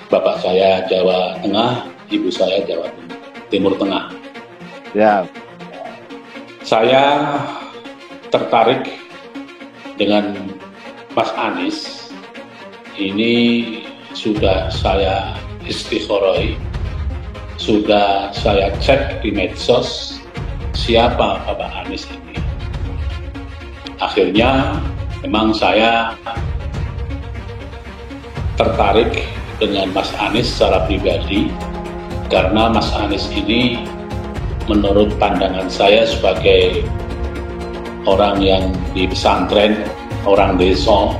Bapak saya Jawa Tengah, ibu saya Jawa Timur Tengah. Ya. Saya tertarik dengan Mas Anies. Ini sudah saya istikharoi, sudah saya cek di medsos siapa Bapak Anies ini. Akhirnya memang saya tertarik dengan Mas Anies secara pribadi karena Mas Anies ini menurut pandangan saya sebagai orang yang di pesantren, orang desa,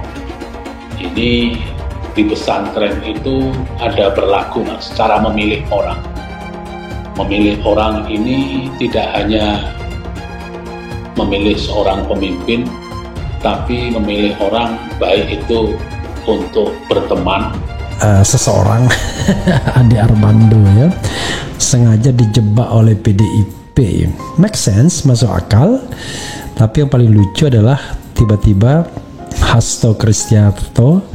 ini di pesantren itu ada berlaku Mas, cara memilih orang. Memilih orang ini tidak hanya memilih seorang pemimpin, tapi memilih orang baik itu untuk berteman. Seseorang Ade Armando ya sengaja dijebak oleh PDIP. Make sense, masuk akal. Tapi yang paling lucu adalah tiba-tiba Hasto Kristianto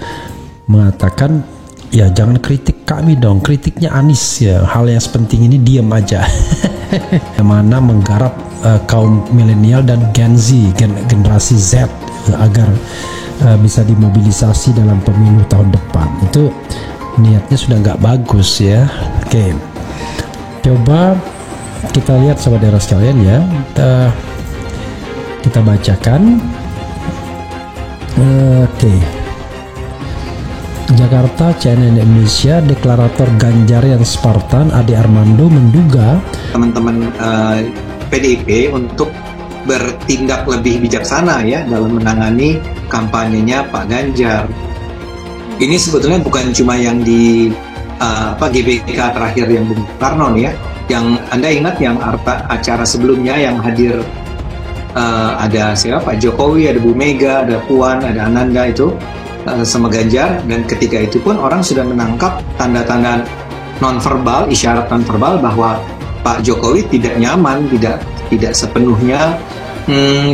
mengatakan, ya jangan kritik kami dong, kritiknya Anies ya. Hal yang sepenting ini diam aja. Yang mana menggarap kaum milenial dan Gen Z, generasi Z agar bisa dimobilisasi dalam pemilu tahun depan. Itu niatnya sudah nggak bagus ya. Oke, coba kita lihat saudara sekalian ya, kita bacakan. Oke, Jakarta, CNN Indonesia, deklarator Ganjar yang Spartan Ade Armando menduga teman-teman PDIP untuk bertindak lebih bijaksana ya dalam menangani kampanyenya Pak Ganjar. Ini sebetulnya bukan cuma yang di GBK terakhir yang Bung Karno ya. Yang Anda ingat yang acara sebelumnya yang hadir ada siapa? Pak Jokowi, ada Bu Mega, ada Puan, ada Ananda itu sama Ganjar, dan ketika itu pun orang sudah menangkap tanda-tanda nonverbal, isyarat nonverbal bahwa Pak Jokowi tidak nyaman, tidak sepenuhnya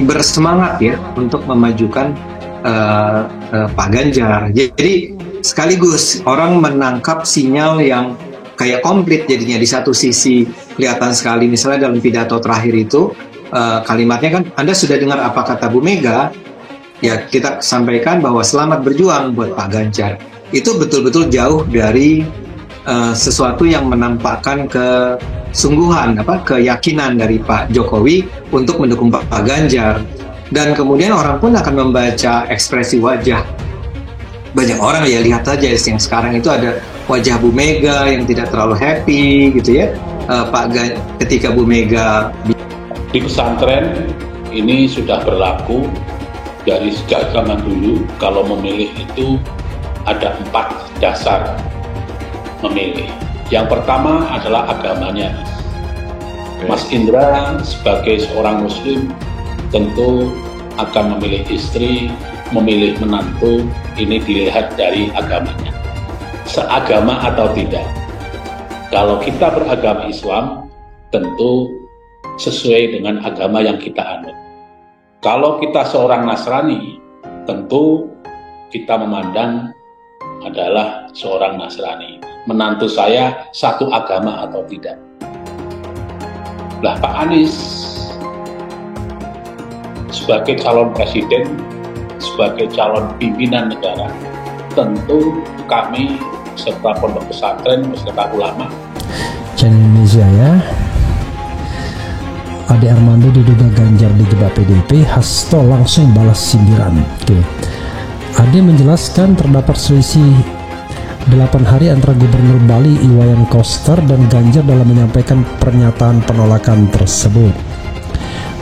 bersemangat ya untuk memajukan Pak Ganjar. Jadi sekaligus orang menangkap sinyal yang kayak komplit jadinya. Di satu sisi kelihatan sekali misalnya dalam pidato terakhir itu kalimatnya kan, Anda sudah dengar apa kata Bu Mega, ya kita sampaikan bahwa selamat berjuang buat Pak Ganjar. Itu betul-betul jauh dari sesuatu yang menampakkan kesungguhan, keyakinan dari Pak Jokowi untuk mendukung Pak Ganjar. Dan kemudian orang pun akan membaca ekspresi wajah. Banyak orang ya, lihat saja yang sekarang itu ada wajah Bu Mega yang tidak terlalu happy gitu ya. Ketika Bu Mega di pesantren ini sudah berlaku dari sejak zaman dulu. Kalau memilih itu ada 4 dasar memilih. Yang pertama adalah agamanya. Mas Indra sebagai seorang muslim tentu akan memilih istri, memilih menantu, ini dilihat dari agamanya, seagama atau tidak. Kalau kita beragama Islam, tentu sesuai dengan agama yang kita anut. Kalau kita seorang Nasrani, tentu kita memandang adalah seorang Nasrani. Menantu saya satu agama atau tidak. Lah Pak Anies sebagai calon presiden, sebagai calon pimpinan negara, tentu kami serta pondok pesantren, serta ulama. Channel Indonesia ya. Ade Armando diduga Ganjar dijebak PDIP, Hasto langsung balas sindiran. Oke. Ade menjelaskan terdapat selisih 8 hari antara Gubernur Bali Iwayan Koster dan Ganjar dalam menyampaikan pernyataan penolakan tersebut.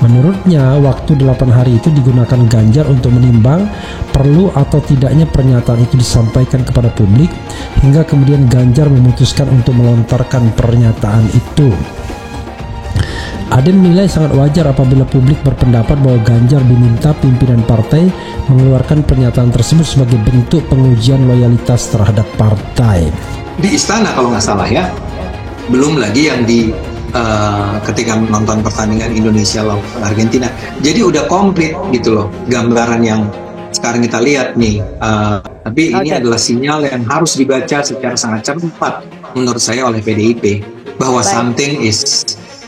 Menurutnya, waktu 8 hari itu digunakan Ganjar untuk menimbang perlu atau tidaknya pernyataan itu disampaikan kepada publik, hingga kemudian Ganjar memutuskan untuk melontarkan pernyataan itu. Ade menilai sangat wajar apabila publik berpendapat bahwa Ganjar diminta pimpinan partai mengeluarkan pernyataan tersebut sebagai bentuk pengujian loyalitas terhadap partai. Di istana kalau nggak salah ya, belum lagi yang di ketika menonton pertandingan Indonesia lawan Argentina. Jadi udah komplit gitu loh gambaran yang sekarang kita lihat nih. Tapi ini Oke. adalah sinyal yang harus dibaca secara sangat cepat menurut saya oleh PDIP bahwa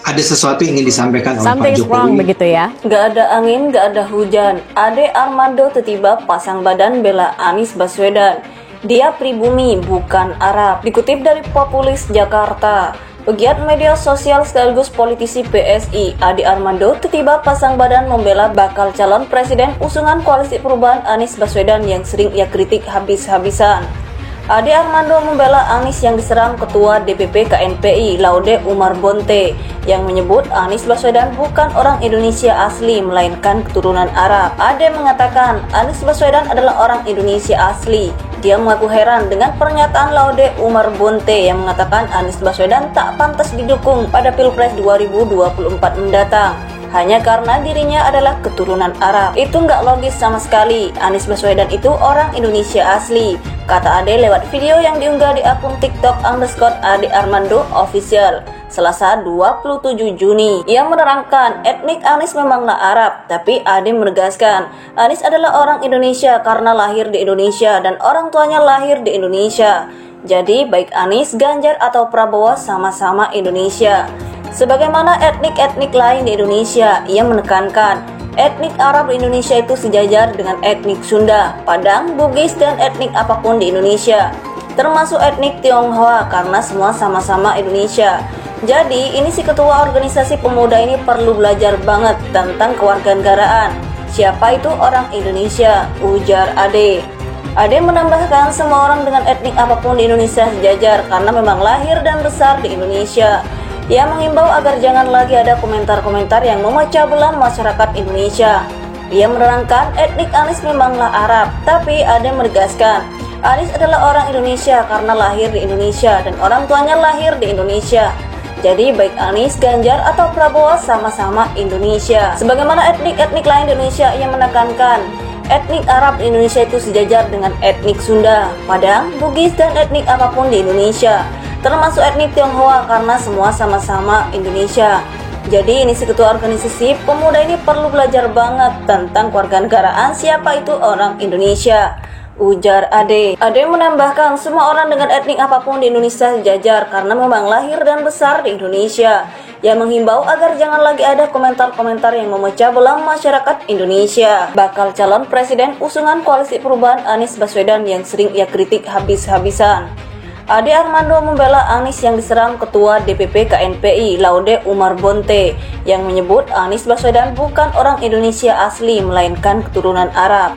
ada sesuatu yang ingin disampaikan oleh Pak Something is wrong Jokowi. begitu ya. Gak ada angin, gak ada hujan. Ade Armando tiba pasang badan bela Anies Baswedan. Dia pribumi, bukan Arab. Dikutip dari Populis Jakarta, pegiat media sosial sekaligus politisi PSI, Ade Armando tiba pasang badan membela bakal calon presiden usungan Koalisi Perubahan Anies Baswedan yang sering ia kritik habis-habisan. Ade Armando membela Anies yang diserang Ketua DPP KNPI Laude Umar Bonte yang menyebut Anies Baswedan bukan orang Indonesia asli melainkan keturunan Arab. Ade mengatakan Anies Baswedan adalah orang Indonesia asli. Dia mengaku heran dengan pernyataan Laude Umar Bonte yang mengatakan Anies Baswedan tak pantas didukung pada Pilpres 2024 mendatang hanya karena dirinya adalah keturunan Arab. Itu nggak logis sama sekali. Anies Baswedan itu orang Indonesia asli, kata Ade lewat video yang diunggah di akun TikTok _Ade Armando Official Selasa 27 Juni. Ia menerangkan etnik Anies memanglah Arab, tapi Ade menegaskan Anies adalah orang Indonesia karena lahir di Indonesia dan orang tuanya lahir di Indonesia. Jadi baik Anies, Ganjar atau Prabowo sama-sama Indonesia. Sebagaimana etnik-etnik lain di Indonesia, ia menekankan etnik Arab di Indonesia itu sejajar dengan etnik Sunda, Padang, Bugis, dan etnik apapun di Indonesia, termasuk etnik Tionghoa karena semua sama-sama Indonesia. Jadi ini si ketua organisasi pemuda ini perlu belajar banget tentang kewarganegaraan. Siapa itu orang Indonesia? Ujar Ade. Ade menambahkan semua orang dengan etnik apapun di Indonesia sejajar karena memang lahir dan besar di Indonesia. Ia mengimbau agar jangan lagi ada komentar-komentar yang memecah belah masyarakat Indonesia. Ia menerangkan etnik Anies memanglah Arab, tapi Ade menegaskan Anies adalah orang Indonesia karena lahir di Indonesia dan orang tuanya lahir di Indonesia. Jadi baik Anies, Ganjar atau Prabowo sama-sama Indonesia. Sebagaimana etnik-etnik lain di Indonesia, ia menekankan etnik Arab di Indonesia itu sejajar dengan etnik Sunda, Padang, Bugis, dan etnik apapun di Indonesia, termasuk etnik Tionghoa karena semua sama-sama Indonesia. Jadi ini si ketua organisasi pemuda ini perlu belajar banget tentang kewarganegaraan siapa itu orang Indonesia, ujar Ade. Ade menambahkan semua orang dengan etnik apapun di Indonesia sejajar karena memang lahir dan besar di Indonesia. Ia menghimbau agar jangan lagi ada komentar-komentar yang memecah belah masyarakat Indonesia. Bakal calon presiden usungan Koalisi Perubahan Anies Baswedan yang sering ia kritik habis-habisan. Ade Armando membela Anies yang diserang Ketua DPP KNPI Laude Umar Bonte yang menyebut Anies Baswedan bukan orang Indonesia asli melainkan keturunan Arab.